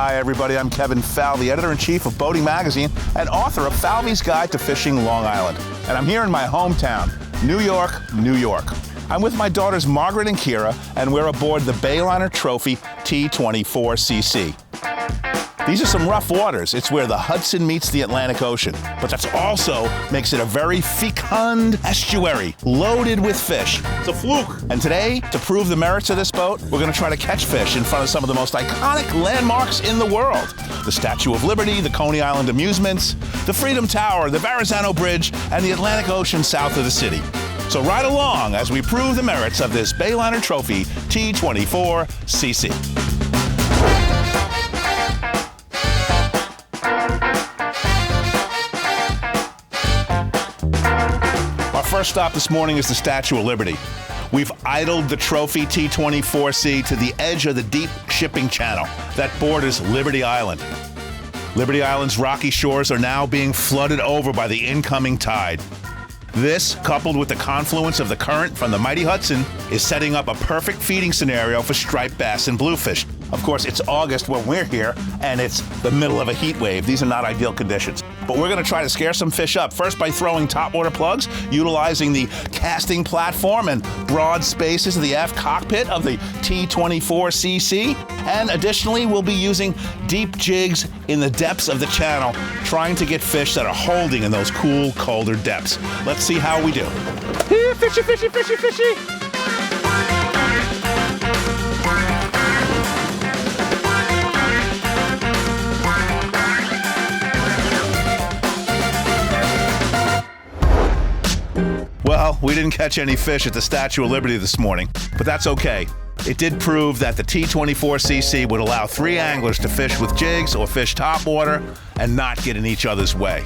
Hi everybody, I'm Kevin Falvey, editor-in-chief of Boating Magazine and author of Falvey's Guide to Fishing Long Island. And I'm here in my hometown, New York, New York. I'm with my daughters Margaret and Kira, and we're aboard the Bayliner Trophy T24CC. These are some rough waters. It's where the Hudson meets the Atlantic Ocean, but that's also makes it a very fecund estuary, loaded with fish. It's a fluke. And today, to prove the merits of this boat, we're gonna try to catch fish in front of some of the most iconic landmarks in the world. The Statue of Liberty, the Coney Island Amusements, the Freedom Tower, the Verrazano Bridge, and the Atlantic Ocean south of the city. So ride along as we prove the merits of this Bayliner Trophy T24CC. First stop this morning is the Statue of Liberty. We've idled the Trophy T24C to the edge of the deep shipping channel that borders Liberty Island. Liberty Island's rocky shores are now being flooded over by the incoming tide. This, coupled with the confluence of the current from the mighty Hudson, is setting up a perfect feeding scenario for striped bass and bluefish. Of course, it's August when we're here, and it's the middle of a heat wave. These are not ideal conditions. But we're gonna try to scare some fish up, first by throwing topwater plugs, utilizing the casting platform and broad spaces of the aft cockpit of the T24CC. And additionally, we'll be using deep jigs in the depths of the channel, trying to get fish that are holding in those cool, colder depths. Let's see how we do. Here, fishy, fishy, fishy, fishy. Well, we didn't catch any fish at the Statue of Liberty this morning, but that's okay. It did prove that the T24CC would allow 3 anglers to fish with jigs or fish topwater and not get in each other's way.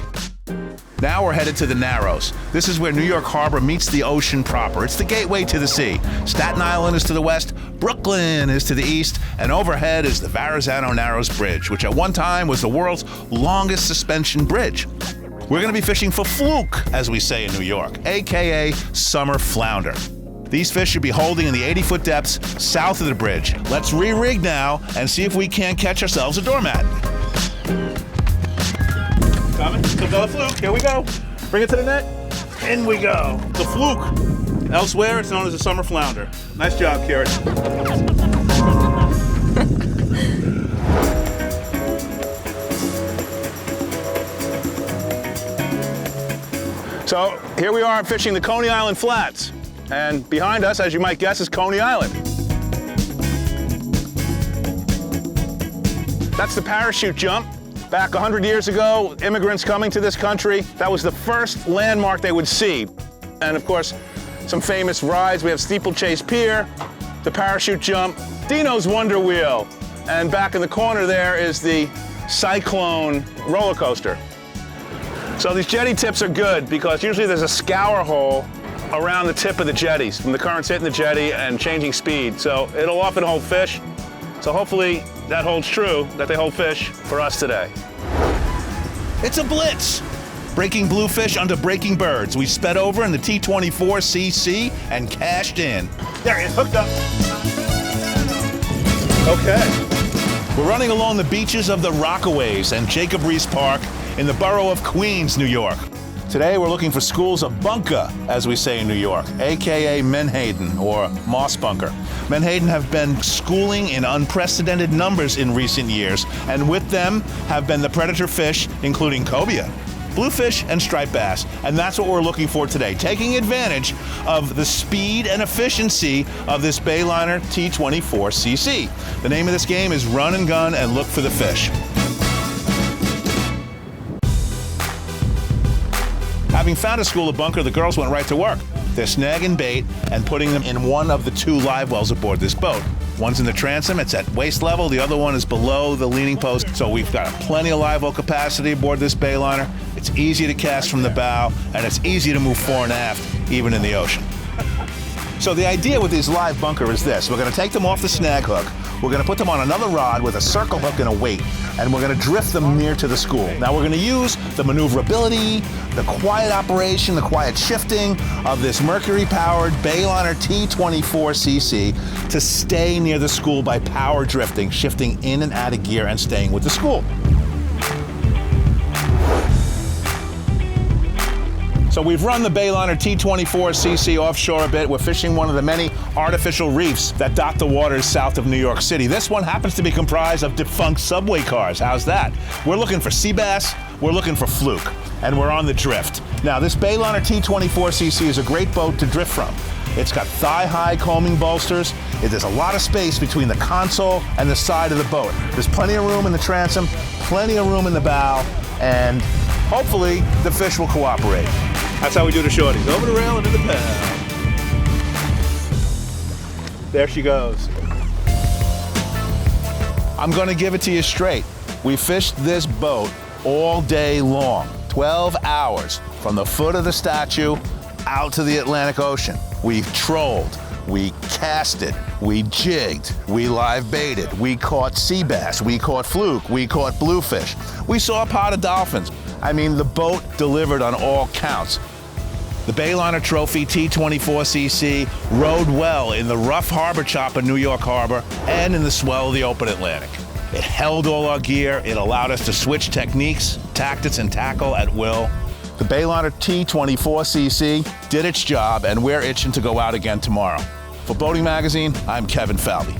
Now we're headed to the Narrows. This is where New York Harbor meets the ocean proper. It's the gateway to the sea. Staten Island is to the west, Brooklyn is to the east, and overhead is the Verrazano Narrows Bridge, which at one time was the world's longest suspension bridge. We're gonna be fishing for fluke, as we say in New York, AKA summer flounder. These fish should be holding in the 80-foot depths south of the bridge. Let's re-rig now and see if we can't catch ourselves a doormat. Coming, the fluke, here we go. Bring it to the net, in we go. The fluke. Elsewhere, it's known as a summer flounder. Nice job, Kira. So here we are fishing the Coney Island Flats. And behind us, as you might guess, is Coney Island. That's the parachute jump. Back 100 years ago, immigrants coming to this country, that was the first landmark they would see. And of course, some famous rides. We have Steeplechase Pier, the parachute jump, Dino's Wonder Wheel, and back in the corner there is the Cyclone roller coaster. So these jetty tips are good because usually there's a scour hole around the tip of the jetties from the currents hitting the jetty and changing speed. So it'll often hold fish. So hopefully that holds true, that they hold fish for us today. It's a blitz. Breaking bluefish onto breaking birds. We sped over in the T24CC and cashed in. There he is, hooked up. Okay. We're running along the beaches of the Rockaways and Jacob Riis Park in the borough of Queens, New York. Today we're looking for schools of bunker, as we say in New York, AKA menhaden or moss bunker. Menhaden have been schooling in unprecedented numbers in recent years, and with them have been the predator fish, including cobia, bluefish, and striped bass. And that's what we're looking for today, taking advantage of the speed and efficiency of this Bayliner T24CC. The name of this game is run and gun and look for the fish. Having found a school of bunker, the girls went right to work. They're snagging bait and putting them in one of the 2 live wells aboard this boat. One's in the transom, it's at waist level. The other one is below the leaning post. So we've got plenty of live well capacity aboard this Bayliner. It's easy to cast from the bow, and it's easy to move fore and aft, even in the ocean. So the idea with these live bunker is this. We're gonna take them off the snag hook. We're gonna put them on another rod with a circle hook and a weight, and we're gonna drift them near to the school. Now we're gonna use the maneuverability, the quiet operation, the quiet shifting of this mercury-powered Bayliner T24CC to stay near the school by power drifting, shifting in and out of gear and staying with the school. So we've run the Bayliner T24CC offshore a bit. We're fishing one of the many artificial reefs that dot the waters south of New York City. This one happens to be comprised of defunct subway cars. How's that? We're looking for sea bass, we're looking for fluke, and we're on the drift. Now, this Bayliner T24CC is a great boat to drift from. It's got thigh-high coaming bolsters. There's a lot of space between the console and the side of the boat. There's plenty of room in the transom, plenty of room in the bow, and hopefully the fish will cooperate. That's how we do the shorties. Over the rail and in the paddle. There she goes. I'm gonna give it to you straight. We fished this boat all day long, 12 hours, from the foot of the statue out to the Atlantic Ocean. We trolled, we casted, we jigged, we live baited, we caught sea bass, we caught fluke, we caught bluefish. We saw a pod of dolphins. I mean, the boat delivered on all counts. The Bayliner Trophy T24CC rode well in the rough harbor chop of New York Harbor and in the swell of the open Atlantic. It held all our gear. It allowed us to switch techniques, tactics, and tackle at will. The Bayliner T24CC did its job, and we're itching to go out again tomorrow. For Boating Magazine, I'm Kevin Falvey.